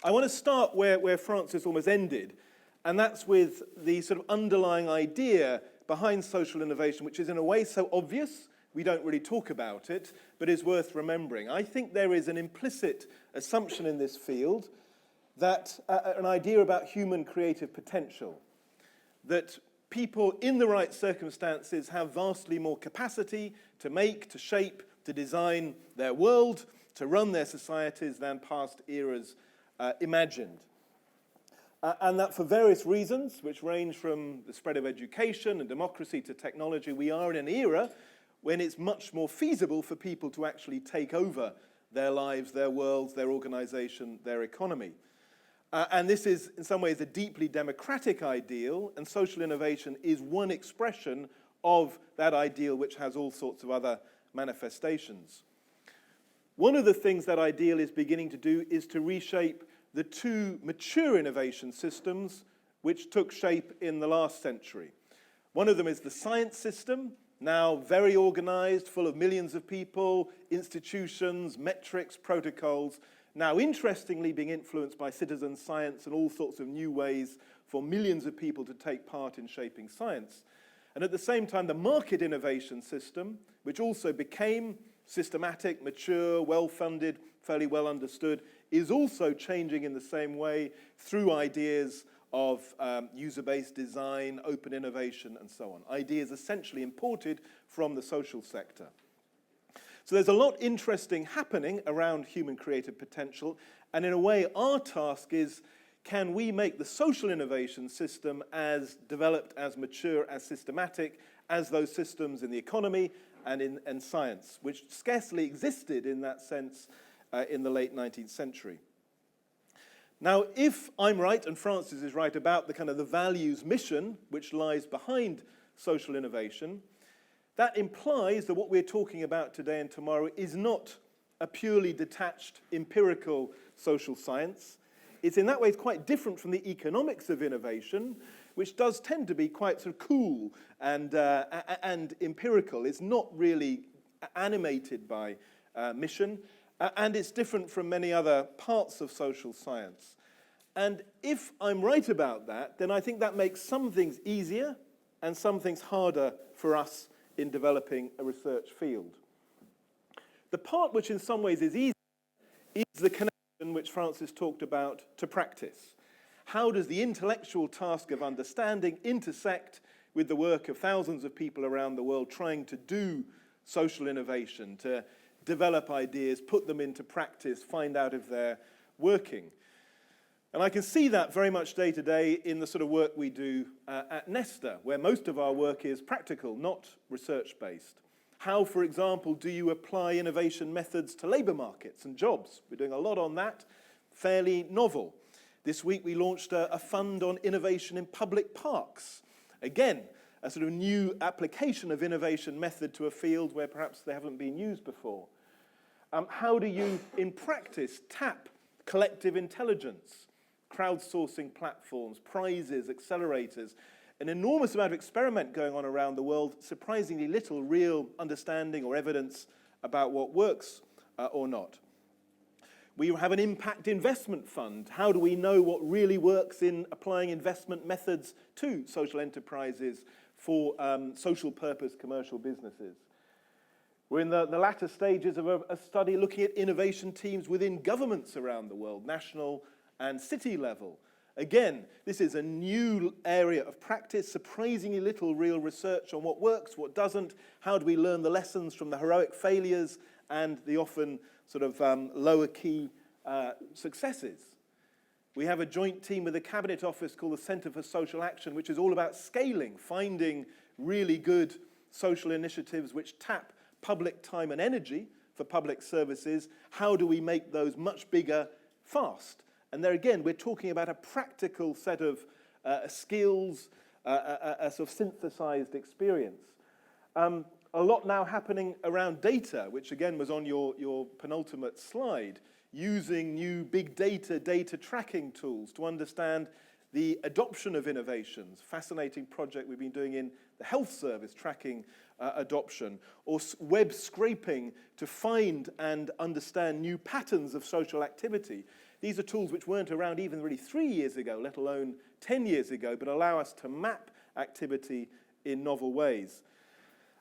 I want to start where Francis almost ended, and that's with the sort of underlying idea behind social innovation, which is in a way so obvious, we don't really talk about it, but is worth remembering. I think there is an implicit assumption in this field that an idea about human creative potential, that people in the right circumstances have vastly more capacity to make, to shape, to design their world, to run their societies than past eras imagined. And that for various reasons, which range from the spread of education and democracy to technology, we are in an era when it's much more feasible for people to actually take over their lives, their worlds, their organization, their economy. And this is, in some ways, a deeply democratic ideal, and social innovation is one expression of that ideal, which has all sorts of other manifestations. One of the things that ideal is beginning to do is to reshape the two mature innovation systems which took shape in the last century. One of them is the science system, now very organized, full of millions of people, institutions, metrics, protocols, now interestingly being influenced by citizen science and all sorts of new ways for millions of people to take part in shaping science. And at the same time, the market innovation system, which also became systematic, mature, well-funded, fairly well understood, is also changing in the same way through ideas of user-based design, open innovation, and so on. Ideas essentially imported from the social sector. So there's a lot interesting happening around human creative potential, and in a way our task is, can we make the social innovation system as developed, as mature, as systematic as those systems in the economy and in science, which scarcely existed in that sense in the late 19th century. Now, if I'm right and Francis is right about the kind of the values mission which lies behind social innovation, that implies that what we're talking about today and tomorrow is not a purely detached empirical social science. It's in that way quite different from the economics of innovation, which does tend to be quite sort of cool and empirical. It's not really animated by mission, and it's different from many other parts of social science. And if I'm right about that, then I think that makes some things easier and some things harder for us in developing a research field. The part which in some ways is easier is the connection which Francis talked about to practice. How does the intellectual task of understanding intersect with the work of thousands of people around the world trying to do social innovation, to develop ideas, put them into practice, find out if they're working? And I can see that very much day to day in the sort of work we do at Nesta, where most of our work is practical, not research-based. How, for example, do you apply innovation methods to labor markets and jobs? We're doing a lot on that, fairly novel. This week we launched a fund on innovation in public parks. Again, a sort of new application of innovation method to a field where perhaps they haven't been used before. How do you, in practice, tap collective intelligence? Crowdsourcing platforms, prizes, accelerators, an enormous amount of experiment going on around the world, surprisingly little real understanding or evidence about what works or not. We have an impact investment fund. How do we know what really works in applying investment methods to social enterprises for social purpose commercial businesses? We're in the latter stages of a study looking at innovation teams within governments around the world, national and city level. Again, this is a new area of practice, surprisingly little real research on what works, what doesn't, how do we learn the lessons from the heroic failures and the often sort of lower key successes. We have a joint team with the Cabinet Office called the Centre for Social Action, which is all about scaling, finding really good social initiatives which tap public time and energy for public services. How do we make those much bigger fast? And there again, we're talking about a practical set of skills, a sort of synthesized experience. A lot now happening around data, which again was on your penultimate slide, using new big data tracking tools to understand the adoption of innovations. Fascinating project we've been doing in the health service, tracking adoption, or web scraping to find and understand new patterns of social activity. These are tools which weren't around even really 3 years ago, let alone 10 years ago, but allow us to map activity in novel ways.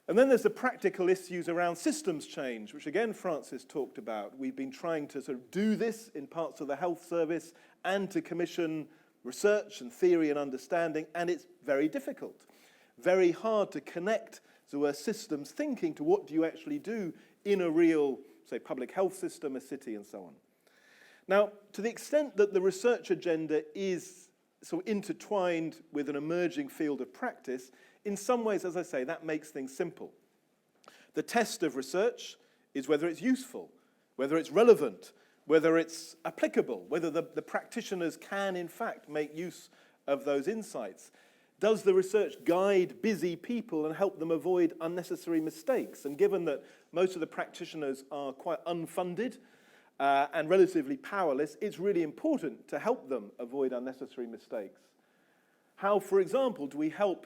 And then there's the practical issues around systems change, which again Francis talked about. We've been trying to sort of do this in parts of the health service and to commission research and theory and understanding, and it's very difficult. Very hard to connect systems thinking to what do you actually do in a real, say, public health system, a city, and so on. Now, to the extent that the research agenda is sort of intertwined with an emerging field of practice, in some ways, as I say, that makes things simple. The test of research is whether it's useful, whether it's relevant, whether it's applicable, whether the practitioners can, in fact, make use of those insights. Does the research guide busy people and help them avoid unnecessary mistakes? And given that most of the practitioners are quite unfunded and relatively powerless, it's really important to help them avoid unnecessary mistakes. How, for example, do we help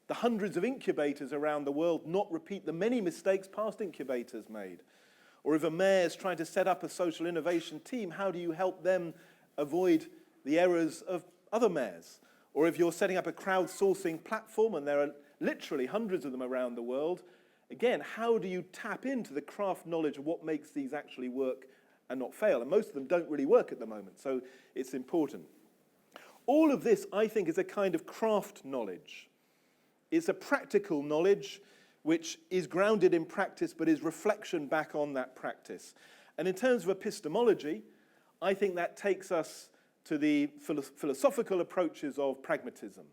the hundreds of incubators around the world not repeat the many mistakes past incubators made? Or if a mayor's trying to set up a social innovation team, how do you help them avoid the errors of other mayors? Or if you're setting up a crowdsourcing platform, and there are literally hundreds of them around the world, again, how do you tap into the craft knowledge of what makes these actually work and not fail? And most of them don't really work at the moment, so it's important. All of this, I think, is a kind of craft knowledge. It's a practical knowledge which is grounded in practice but is reflection back on that practice. And in terms of epistemology, I think that takes us to the philosophical approaches of pragmatism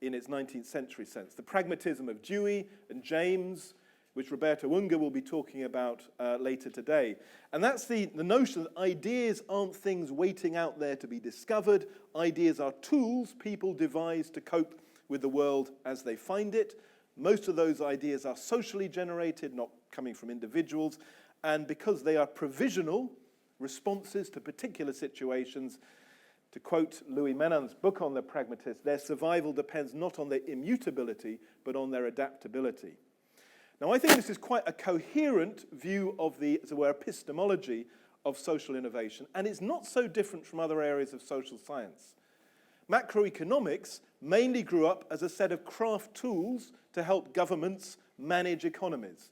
in its 19th century sense. The pragmatism of Dewey and James, which Roberto Ungar will be talking about later today. And that's the notion that ideas aren't things waiting out there to be discovered. Ideas are tools people devise to cope with the world as they find it. Most of those ideas are socially generated, not coming from individuals. And because they are provisional responses to particular situations, to quote Louis Menon's book on the pragmatists, their survival depends not on their immutability, but on their adaptability. Now, I think this is quite a coherent view of the, as it were, epistemology of social innovation, and it's not so different from other areas of social science. Macroeconomics mainly grew up as a set of craft tools to help governments manage economies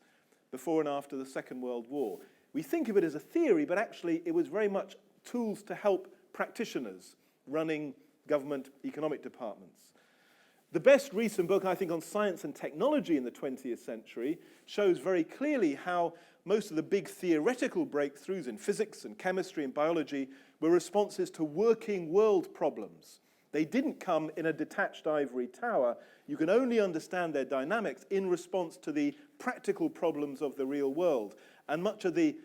before and after the Second World War. We think of it as a theory, but actually it was very much tools to help practitioners running government economic departments. The best recent book, I think, on science and technology in the 20th century shows very clearly how most of the big theoretical breakthroughs in physics and chemistry and biology were responses to working world problems. They didn't come in a detached ivory tower. You can only understand their dynamics in response to the practical problems of the real world. And much of the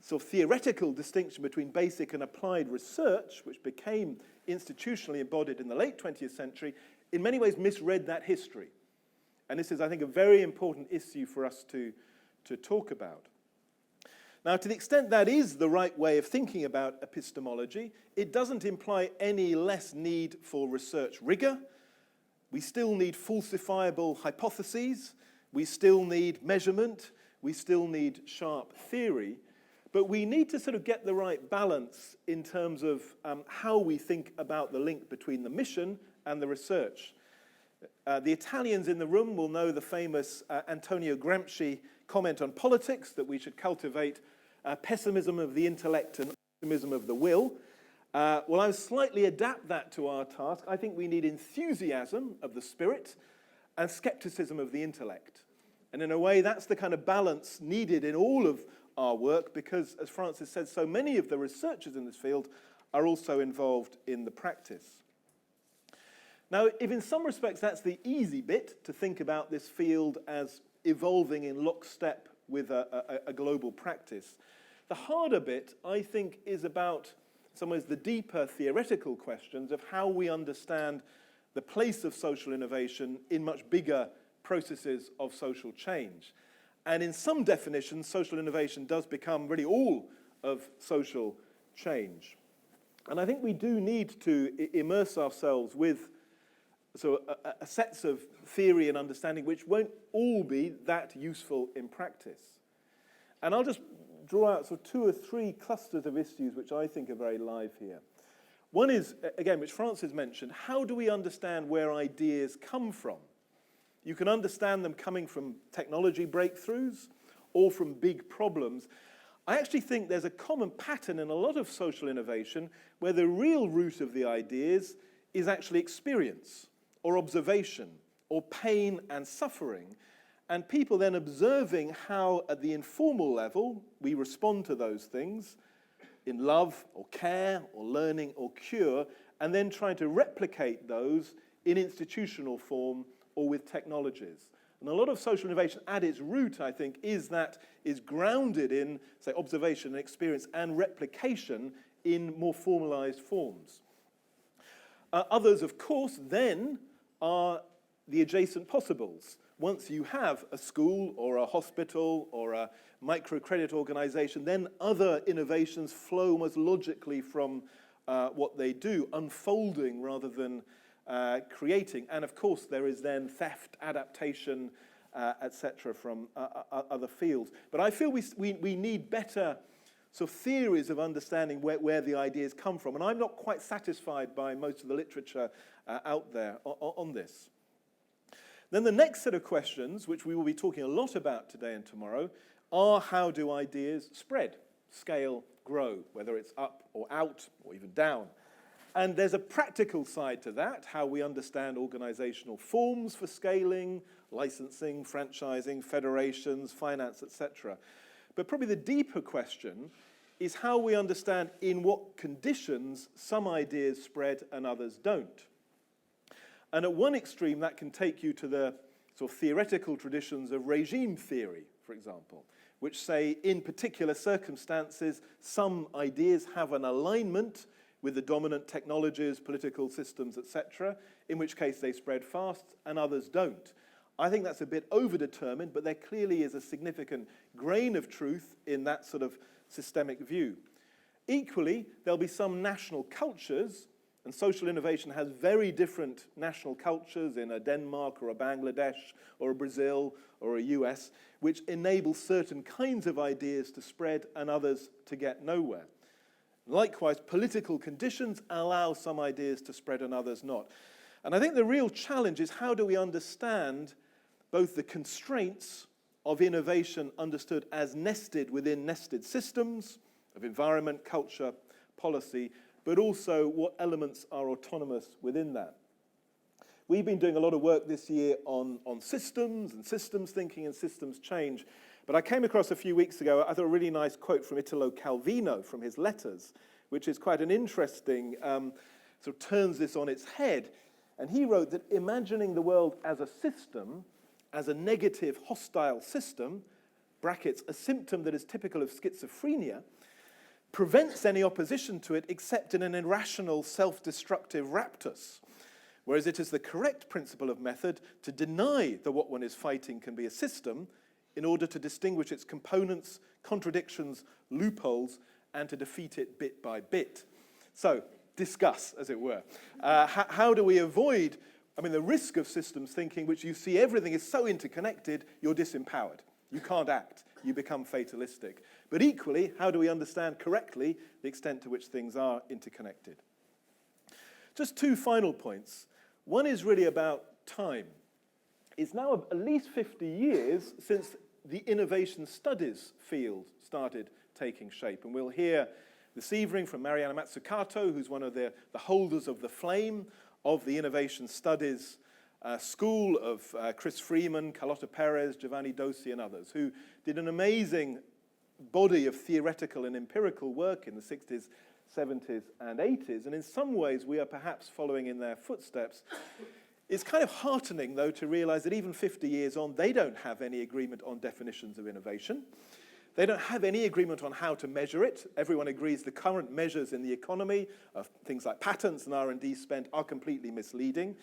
sort of theoretical distinction between basic and applied research, which became institutionally embodied in the late 20th century, in many ways misread that history. And this is, I think, a very important issue for us to talk about. Now, to the extent that is the right way of thinking about epistemology, it doesn't imply any less need for research rigor. We still need falsifiable hypotheses. We still need measurement. We still need sharp theory. But we need to sort of get the right balance in terms of how we think about the link between the mission and the research. The Italians in the room will know the famous Antonio Gramsci comment on politics, that we should cultivate pessimism of the intellect and optimism of the will. Well, I would slightly adapt that to our task. I think we need enthusiasm of the spirit and skepticism of the intellect. And in a way, that's the kind of balance needed in all of our work, because, as Francis said, so many of the researchers in this field are also involved in the practice. Now, if in some respects that's the easy bit, to think about this field as evolving in lockstep with a global practice, the harder bit, I think, is about, in some ways, the deeper theoretical questions of how we understand the place of social innovation in much bigger processes of social change. And in some definitions, social innovation does become really all of social change. And I think we do need to immerse ourselves with a sets of theory and understanding which won't all be that useful in practice. And I'll just draw out sort of 2 or 3 clusters of issues which I think are very live here. One is, again, which Francis mentioned, how do we understand where ideas come from? You can understand them coming from technology breakthroughs or from big problems. I actually think there's a common pattern in a lot of social innovation where the real root of the ideas is actually experience or observation or pain and suffering, and people then observing how at the informal level we respond to those things in love or care or learning or cure, and then trying to replicate those in institutional form or with technologies. And a lot of social innovation at its root, I think, is grounded in, say, observation and experience and replication in more formalized forms. Others, of course, then are the adjacent possibles. Once you have a school or a hospital or a microcredit organization, then other innovations flow almost logically from what they do, unfolding rather than creating. And of course, there is then theft, adaptation, etc. from other fields. But I feel we need better sort of theories of understanding where the ideas come from. And I'm not quite satisfied by most of the literature out there on this. Then the next set of questions, which we will be talking a lot about today and tomorrow, are how do ideas spread, scale, grow, whether it's up or out or even down. And there's a practical side to that, how we understand organizational forms for scaling, licensing, franchising, federations, finance, etc. But probably the deeper question is how we understand in what conditions some ideas spread and others don't. And at one extreme, that can take you to the sort of theoretical traditions of regime theory, for example, which say in particular circumstances, some ideas have an alignment with the dominant technologies, political systems, etc., in which case they spread fast and others don't. I think that's a bit overdetermined, but there clearly is a significant grain of truth in that sort of systemic view. Equally, there'll be some national cultures, and social innovation has very different national cultures in a Denmark or a Bangladesh or a Brazil or a US, which enable certain kinds of ideas to spread and others to get nowhere. Likewise, political conditions allow some ideas to spread and others not. And I think the real challenge is how do we understand both the constraints of innovation understood as nested within nested systems of environment, culture, policy, but also what elements are autonomous within that. We've been doing a lot of work this year on systems and systems thinking and systems change. But I came across a few weeks ago, I thought a really nice quote from Italo Calvino from his letters, which is quite an interesting, sort of turns this on its head. And he wrote that imagining the world as a system, as a negative, hostile system, brackets, a symptom that is typical of schizophrenia, prevents any opposition to it except in an irrational, self-destructive raptus. Whereas it is the correct principle of method to deny that what one is fighting can be a system in order to distinguish its components, contradictions, loopholes, and to defeat it bit by bit. So, discuss, as it were. How do we avoid, the risk of systems thinking, which you see everything is so interconnected, you're disempowered. You can't act. You become fatalistic. But equally, how do we understand correctly the extent to which things are interconnected? Just two final points. One is really about time. It's now at least 50 years since the innovation studies field started taking shape. And we'll hear this evening from Mariana Mazzucato, who's one of the holders of the flame of the innovation studies school of Chris Freeman, Carlota Perez, Giovanni Dossi, and others, who did an amazing body of theoretical and empirical work in the 60s, 70s, and 80s. And in some ways, we are perhaps following in their footsteps. It's kind of heartening, though, to realize that even 50 years on, they don't have any agreement on definitions of innovation. They don't have any agreement on how to measure it. Everyone agrees the current measures in the economy of things like patents and R&D spent are completely misleading.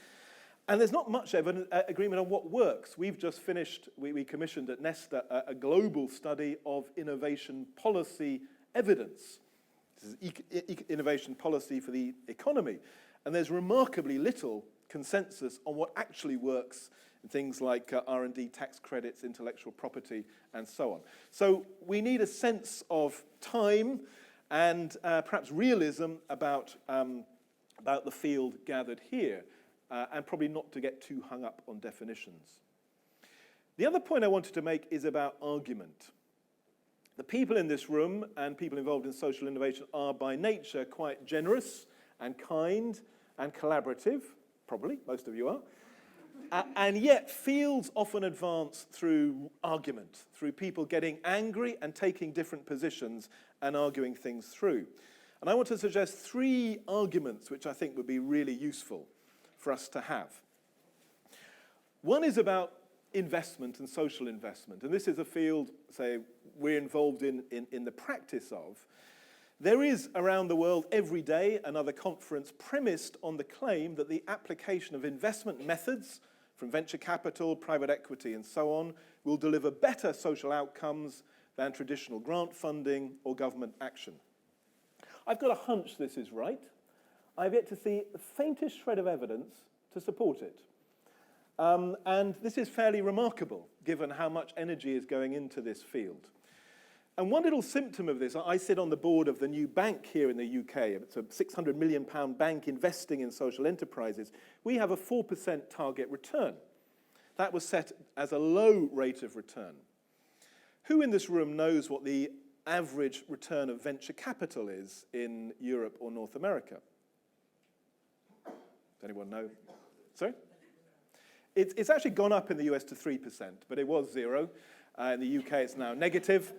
And there's not much agreement on what works. We've just finished, we commissioned at Nesta a global study of innovation policy evidence. This is innovation policy for the economy. And there's remarkably little consensus on what actually works in things like R&D tax credits, intellectual property, and so on. So we need a sense of time and perhaps realism about about the field gathered here, and probably not to get too hung up on definitions. The other point I wanted to make is about argument. The people in this room and people involved in social innovation are by nature quite generous and kind and collaborative, probably, most of you are. And yet fields often advance through argument, through people getting angry and taking different positions and arguing things through. And I want to suggest 3 arguments which I think would be really useful for us to have. One is about investment and social investment. And this is a field, say, we're involved in the practice of. There is around the world every day another conference premised on the claim that the application of investment methods from venture capital, private equity, and so on will deliver better social outcomes than traditional grant funding or government action. I've got a hunch this is right. I've yet to see the faintest shred of evidence to support it. And this is fairly remarkable, given how much energy is going into this field. And one little symptom of this, I sit on the board of the new bank here in the UK. It's a £600 million bank investing in social enterprises. We have a 4% target return. That was set as a low rate of return. Who in this room knows what the average return of venture capital is in Europe or North America? Does anyone know? Sorry? It's actually gone up in the US to 3%, but it was 0. In the UK, it's now negative,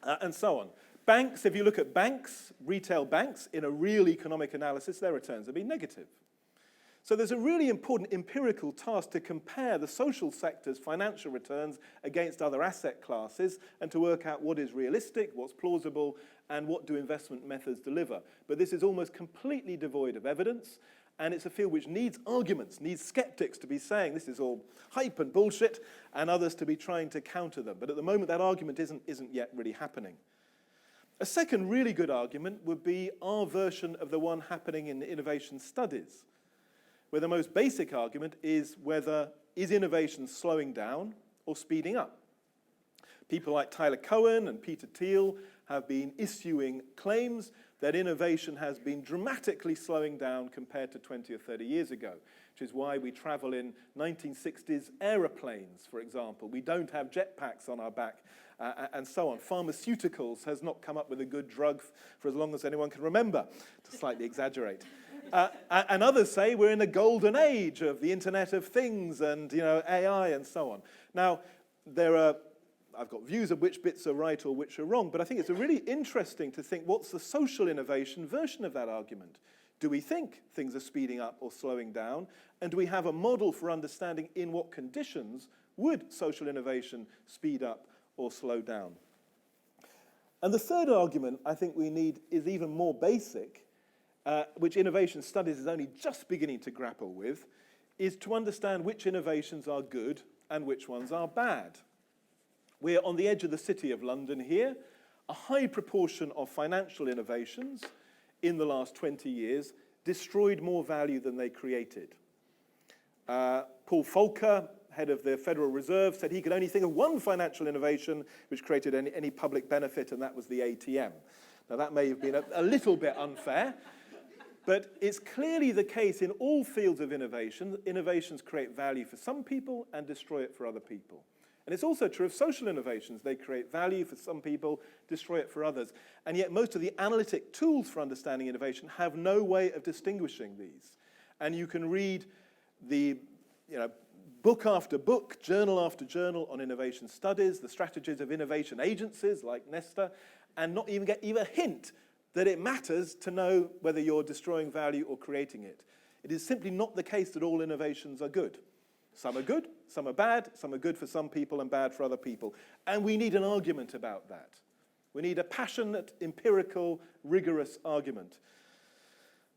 and so on. Banks, if you look at banks, retail banks, in a real economic analysis, their returns have been negative. So there's a really important empirical task to compare the social sector's financial returns against other asset classes and to work out what is realistic, what's plausible, and what do investment methods deliver. But this is almost completely devoid of evidence, and it's a field which needs arguments, needs skeptics to be saying this is all hype and bullshit, and others to be trying to counter them. But at the moment, that argument isn't yet really happening. A second really good argument would be our version of the one happening in innovation studies, where the most basic argument is whether is innovation slowing down or speeding up. People like Tyler Cohen and Peter Thiel have been issuing claims that innovation has been dramatically slowing down compared to 20 or 30 years ago, which is why we travel in 1960s aeroplanes, for example. We don't have jetpacks on our back, and so on. Pharmaceuticals has not come up with a good drug for as long as anyone can remember, to slightly exaggerate. And others say we're in a golden age of the Internet of Things and AI and so on. Now, I've got views of which bits are right or which are wrong, but I think it's really interesting to think what's the social innovation version of that argument. Do we think things are speeding up or slowing down? And do we have a model for understanding in what conditions would social innovation speed up or slow down? And the third argument I think we need is even more basic, which innovation studies is only just beginning to grapple with, is to understand which innovations are good and which ones are bad. We're on the edge of the city of London here. A high proportion of financial innovations in the last 20 years destroyed more value than they created. Paul Volcker, head of the Federal Reserve, said he could only think of one financial innovation which created any public benefit, and that was the ATM. Now, that may have been a little bit unfair, but it's clearly the case in all fields of innovation that innovations create value for some people and destroy it for other people. And it's also true of social innovations. They create value for some people, destroy it for others. And yet most of the analytic tools for understanding innovation have no way of distinguishing these. And you can read the book after book, journal after journal on innovation studies, the strategies of innovation agencies like Nesta, and not even get even a hint that it matters to know whether you're destroying value or creating it. It is simply not the case that all innovations are good. Some are good, some are bad, some are good for some people and bad for other people. And we need an argument about that. We need a passionate, empirical, rigorous argument.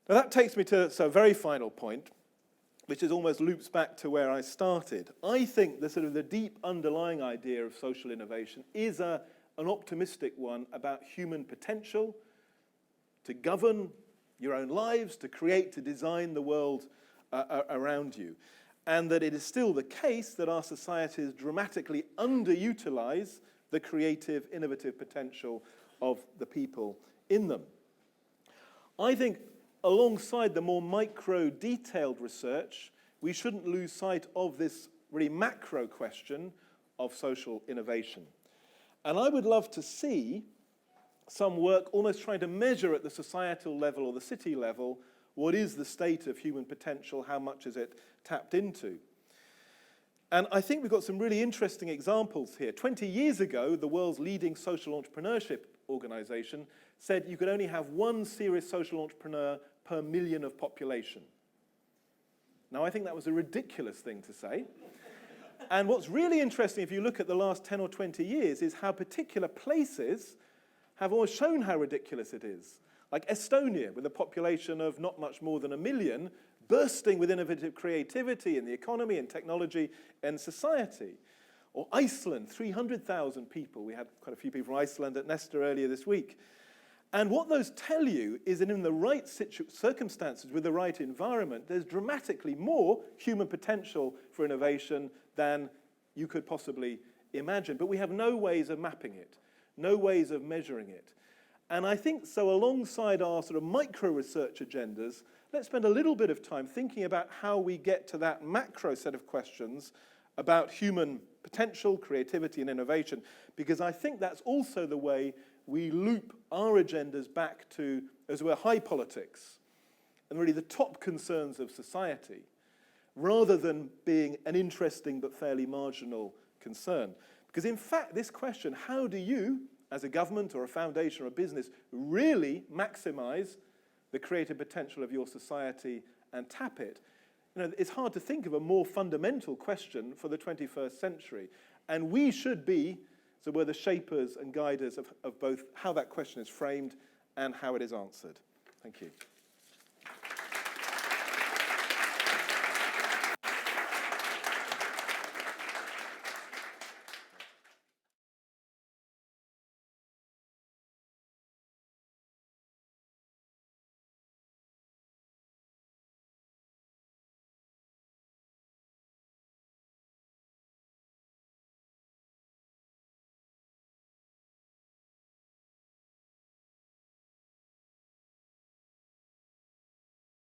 Now that takes me to a very final point, which is almost loops back to where I started. I think the deep underlying idea of social innovation is an optimistic one about human potential to govern your own lives, to create, to design the world around you. And that it is still the case that our societies dramatically underutilize the creative, innovative potential of the people in them. I think alongside the more micro detailed research, we shouldn't lose sight of this really macro question of social innovation. And I would love to see some work almost trying to measure at the societal level or the city level what is the state of human potential, how much is it tapped into. And I think we've got some really interesting examples here. 20 years ago, the world's leading social entrepreneurship organization said you could only have one serious social entrepreneur per million of population. Now, I think that was a ridiculous thing to say. And what's really interesting, if you look at the last 10 or 20 years, is how particular places have always shown how ridiculous it is. Like Estonia, with a population of not much more than 1 million, bursting with innovative creativity in the economy and technology and society. Or Iceland, 300,000 people. We had quite a few people from Iceland at Nesta earlier this week. And what those tell you is that in the right circumstances, with the right environment, there's dramatically more human potential for innovation than you could possibly imagine. But we have no ways of mapping it, no ways of measuring it. And I think so alongside our sort of micro-research agendas, let's spend a little bit of time thinking about how we get to that macro set of questions about human potential, creativity, and innovation, because I think that's also the way we loop our agendas back to, as it were, high politics, and really the top concerns of society, rather than being an interesting but fairly marginal concern. Because in fact, this question, how do you, as a government or a foundation or a business, really maximize the creative potential of your society and tap it? You know, it's hard to think of a more fundamental question for the 21st century. And we should be, so we're the shapers and guiders of both how that question is framed and how it is answered. Thank you.